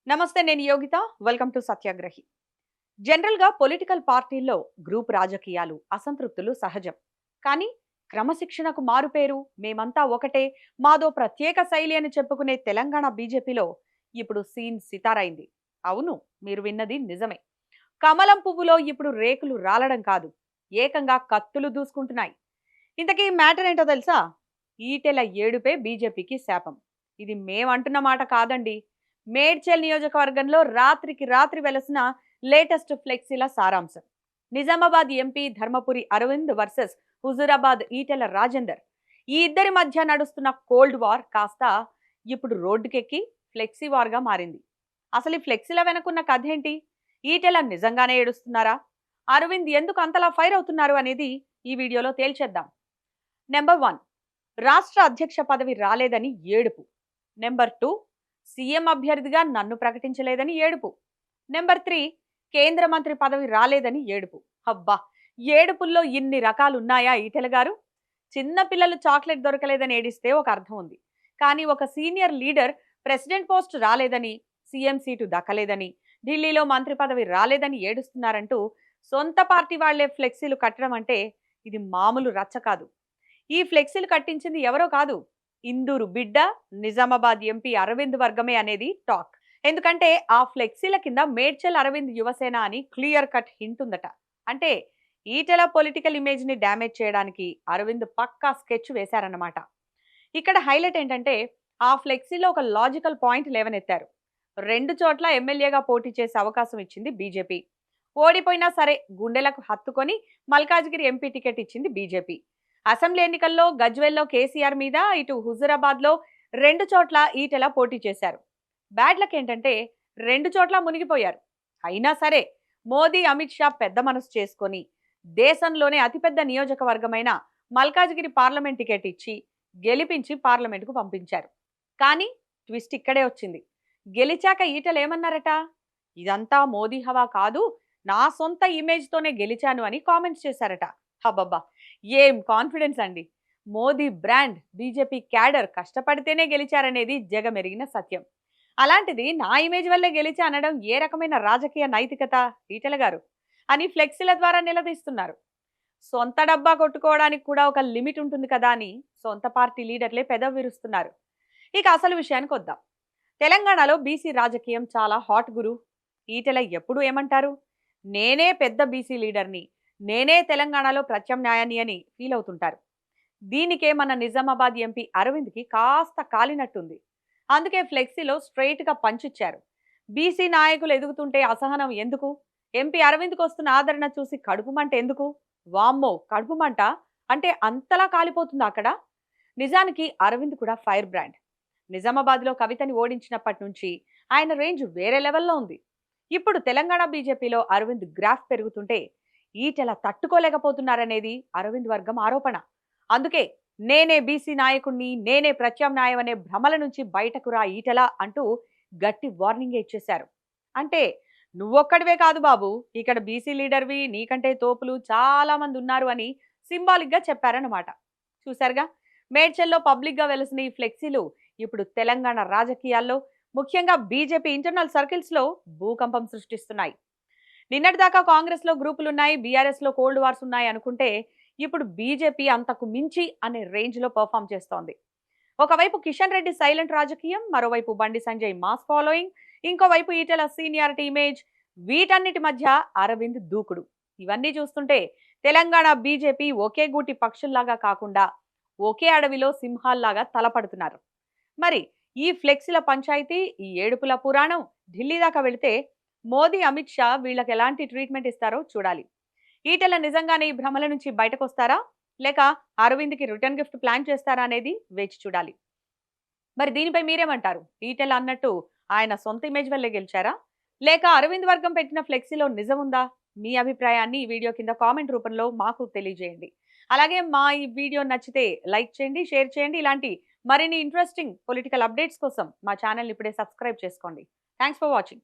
నమస్తే, నేను Yogita. Welcome to సత్యాగ్రహి. జనరల్గా పొలిటికల్ పార్టీల్లో గ్రూప్ రాజకీయాలు, అసంతృప్తులు సహజం. కానీ క్రమశిక్షణకు మారుపేరు, మేమంతా ఒకటే, మాదో ప్రత్యేక శైలి అని చెప్పుకునే తెలంగాణ బీజేపీలో ఇప్పుడు సీన్ సితారైంది. అవును, మీరు విన్నది నిజమే. కమలం పువ్వులో ఇప్పుడు రేకులు రాలడం కాదు, ఏకంగా కత్తులు దూసుకుంటున్నాయి. ఇంతకీ మ్యాటర్ ఏంటో తెలుసా? ఈటెల ఏడుపే బీజేపీకి శాపం. ఇది మేమంటున్న మాట కాదండి. మేడ్చల్ నియోజకవర్గంలో రాత్రికి రాత్రి వెలసిన లేటెస్ట్ ఫ్లెక్సీల సారాంశం. Nizamabad MP Dharmapuri Arvind versus Huzurabad Etela Rajender. ఈ ఇద్దరి మధ్య నడుస్తున్న కోల్డ్ వార్ కాస్త ఇప్పుడు రోడ్డుకెక్కి ఫ్లెక్సీ వార్గా మారింది. అసలు ఈ ఫ్లెక్సీల వెనకున్న కథ ఏంటి? ఈటెల నిజంగానే ఏడుస్తున్నారా? అరవింద్ ఎందుకు అంతలా ఫైర్ అవుతున్నారు అనేది ఈ వీడియోలో తేల్చేద్దాం. నెంబర్ 1, రాష్ట్ర అధ్యక్ష పదవి రాలేదని ఏడుపు. నెంబర్ 2, సీఎం అభ్యర్థిగా నన్ను ప్రకటించలేదని ఏడుపు. నెంబర్ 3, కేంద్ర మంత్రి పదవి రాలేదని ఏడుపు. అబ్బా, ఏడుపుల్లో ఇన్ని రకాలున్నాయా ఈటెల గారు? చిన్న పిల్లలు చాక్లెట్ దొరకలేదని ఏడిస్తే ఒక అర్థం ఉంది. కానీ ఒక సీనియర్ లీడర్ ప్రెసిడెంట్ పోస్ట్ రాలేదని, సీఎం సీటు దక్కలేదని, ఢిల్లీలో మంత్రి పదవి రాలేదని ఏడుస్తున్నారంటూ సొంత పార్టీ వాళ్లే ఫ్లెక్సీలు కట్టడం అంటే ఇది మామూలు రచ్చ కాదు. ఈ ఫ్లెక్సీలు కట్టించింది ఎవరో కాదు, ఇందూరు బిడ్డ, నిజామాబాద్ ఎంపీ అరవింద్ వర్గమే అనేది టాక్. ఎందుకంటే ఆ ఫ్లెక్సీల కింద మేడ్చల్ అరవింద్ యువసేన అని క్లియర్ కట్ హింట్ ఉందట. అంటే ఈటెల పొలిటికల్ ఇమేజ్ ని డ్యామేజ్ చేయడానికి అరవింద్ పక్కా స్కెచ్ వేశారన్నమాట. ఇక్కడ హైలైట్ ఏంటంటే ఆ ఫ్లెక్సీలో ఒక లాజికల్ పాయింట్ లేవనెత్తారు. 2 చోట్ల ఎమ్మెల్యేగా పోటీ చేసే అవకాశం ఇచ్చింది బీజేపీ. ఓడిపోయినా సరే గుండెలకు హత్తుకొని మల్కాజ్గిరి ఎంపీ టికెట్ ఇచ్చింది బీజేపీ. అసెంబ్లీ ఎన్నికల్లో గజ్వేల్లో కేసీఆర్ మీద, ఇటు హుజూరాబాద్లో 2 చోట్ల ఈటెల పోటీ చేశారు. బ్యాడ్ లక్ ఏంటంటే 2 చోట్ల మునిగిపోయారు. అయినా సరే మోదీ, అమిత్ షా పెద్ద మనసు చేసుకొని దేశంలోనే అతిపెద్ద నియోజకవర్గమైన మల్కాజ్గిరి పార్లమెంట్ టికెట్ ఇచ్చి గెలిపించి పార్లమెంటుకు పంపించారు. కానీ ట్విస్ట్ ఇక్కడే వచ్చింది. గెలిచాక ఈటెలు ఏమన్నారట? ఇదంతా మోదీ హవా కాదు, నా సొంత ఇమేజ్తోనే గెలిచాను అని కామెంట్స్ చేశారట. హబ్బబ్బా, ఏం కాన్ఫిడెన్స్ అండి! మోదీ బ్రాండ్, బీజేపీ క్యాడర్ కష్టపడితేనే గెలిచారనేది జగమెరిగిన సత్యం. అలాంటిది నా ఇమేజ్ వల్లే గెలిచా అనడం ఏ రకమైన రాజకీయ నైతికత ఈటెల గారు అని ఫ్లెక్సీల ద్వారా నిలదీస్తున్నారు. సొంత డబ్బా కొట్టుకోవడానికి కూడా ఒక లిమిట్ ఉంటుంది కదా అని సొంత పార్టీ లీడర్లే పెదవి విరుస్తున్నారు. ఇక అసలు విషయానికి వద్దాం. తెలంగాణలో బీసీ రాజకీయం చాలా హాట్ గురు. ఈటెల ఎప్పుడు ఏమంటారు? నేనే పెద్ద బీసీ లీడర్ని, నేనే తెలంగాణలో ప్రత్యామ్నాయాన్ని అని ఫీల్ అవుతుంటారు. దీనికే మన నిజామాబాద్ ఎంపీ అరవింద్కి కాస్త కాలినట్టుంది. అందుకే ఫ్లెక్సీలో స్ట్రైట్గా పంచిచ్చారు. బీసీ నాయకులు ఎదుగుతుంటే అసహనం ఎందుకు? ఎంపీ అరవింద్కి వస్తున్న ఆదరణ చూసి కడుపు మంట ఎందుకు? వామ్మో, కడుపు మంట అంటే అంతలా కాలిపోతుందా అక్కడ? నిజానికి అరవింద్ కూడా ఫైర్ బ్రాండ్. నిజామాబాద్లో కవితని ఓడించినప్పటి నుంచి ఆయన రేంజ్ వేరే లెవెల్లో ఉంది. ఇప్పుడు తెలంగాణ బీజేపీలో అరవింద్ గ్రాఫ్ పెరుగుతుంటే ఈటెల తట్టుకోలేకపోతున్నారనేది అరవింద్ వర్గం ఆరోపణ. అందుకే నేనే బీసీ నాయకుణ్ణి, నేనే ప్రత్యామ్నాయం అనే భ్రమల నుంచి బయటకు రా ఈటెల అంటూ గట్టి వార్నింగ్ ఇచ్చేశారు. అంటే నువ్వొక్కడివే కాదు బాబు, ఇక్కడ బీసీ లీడర్వి, నీకంటే తోపులు చాలా మంది ఉన్నారు అని సింబాలిక్ గా చెప్పారన్నమాట. చూసారుగా, మేడ్చల్లో పబ్లిక్ గా వెలిసిన ఈ ఫ్లెక్సీలు ఇప్పుడు తెలంగాణ రాజకీయాల్లో, ముఖ్యంగా బీజేపీ ఇంటర్నల్ సర్కిల్స్ లో భూకంపం సృష్టిస్తున్నాయి. నిన్నటిదాకా కాంగ్రెస్ లో గ్రూపులున్నాయి, బీఆర్ఎస్ లో కోల్డ్ వార్స్ ఉన్నాయి అనుకుంటే ఇప్పుడు బీజేపీ అంతకు మించి అనే రేంజ్ లో పర్ఫామ్ చేస్తోంది. ఒకవైపు కిషన్ రెడ్డి సైలెంట్ రాజకీయం, మరోవైపు బండి సంజయ్ మాస్ ఫాలోయింగ్, ఇంకోవైపు ఈటెల సీనియారిటీ ఇమేజ్, వీటన్నిటి మధ్య అరవింద్ దూకుడు. ఇవన్నీ చూస్తుంటే తెలంగాణ బీజేపీ ఒకే గూటి పక్షుల్లాగా కాకుండా ఒకే అడవిలో సింహాల్లాగా తలపడుతున్నారు. మరి ఈ ఫ్లెక్సీల పంచాయతీ, ఈ ఏడుపుల పురాణం ఢిల్లీ దాకా వెళితే మోదీ, అమిత్ షా వీళ్ళకి ఎలాంటి ట్రీట్మెంట్ ఇస్తారో చూడాలి. ఈటెల నిజంగానే ఈ భ్రమల నుంచి బయటకొస్తారా, లేక అరవింద్కి రిటర్న్ గిఫ్ట్ ప్లాన్ చేస్తారా అనేది వేచి చూడాలి. మరి దీనిపై మీరేమంటారు? ఈటెల అన్నట్టు ఆయన సొంత ఇమేజ్ వల్లే గెలిచారా, లేక అరవింద్ వర్గం పెట్టిన ఫ్లెక్సీలో నిజం ఉందా? మీ అభిప్రాయాన్ని ఈ వీడియో కింద కామెంట్ రూపంలో మాకు తెలియజేయండి. అలాగే మా ఈ వీడియో నచ్చితే లైక్ చేయండి, షేర్ చేయండి. ఇలాంటి మరిన్ని ఇంట్రెస్టింగ్ పొలిటికల్ అప్డేట్స్ కోసం మా ఛానల్ ఇప్పుడే సబ్స్క్రైబ్ చేసుకోండి. Thanks for watching.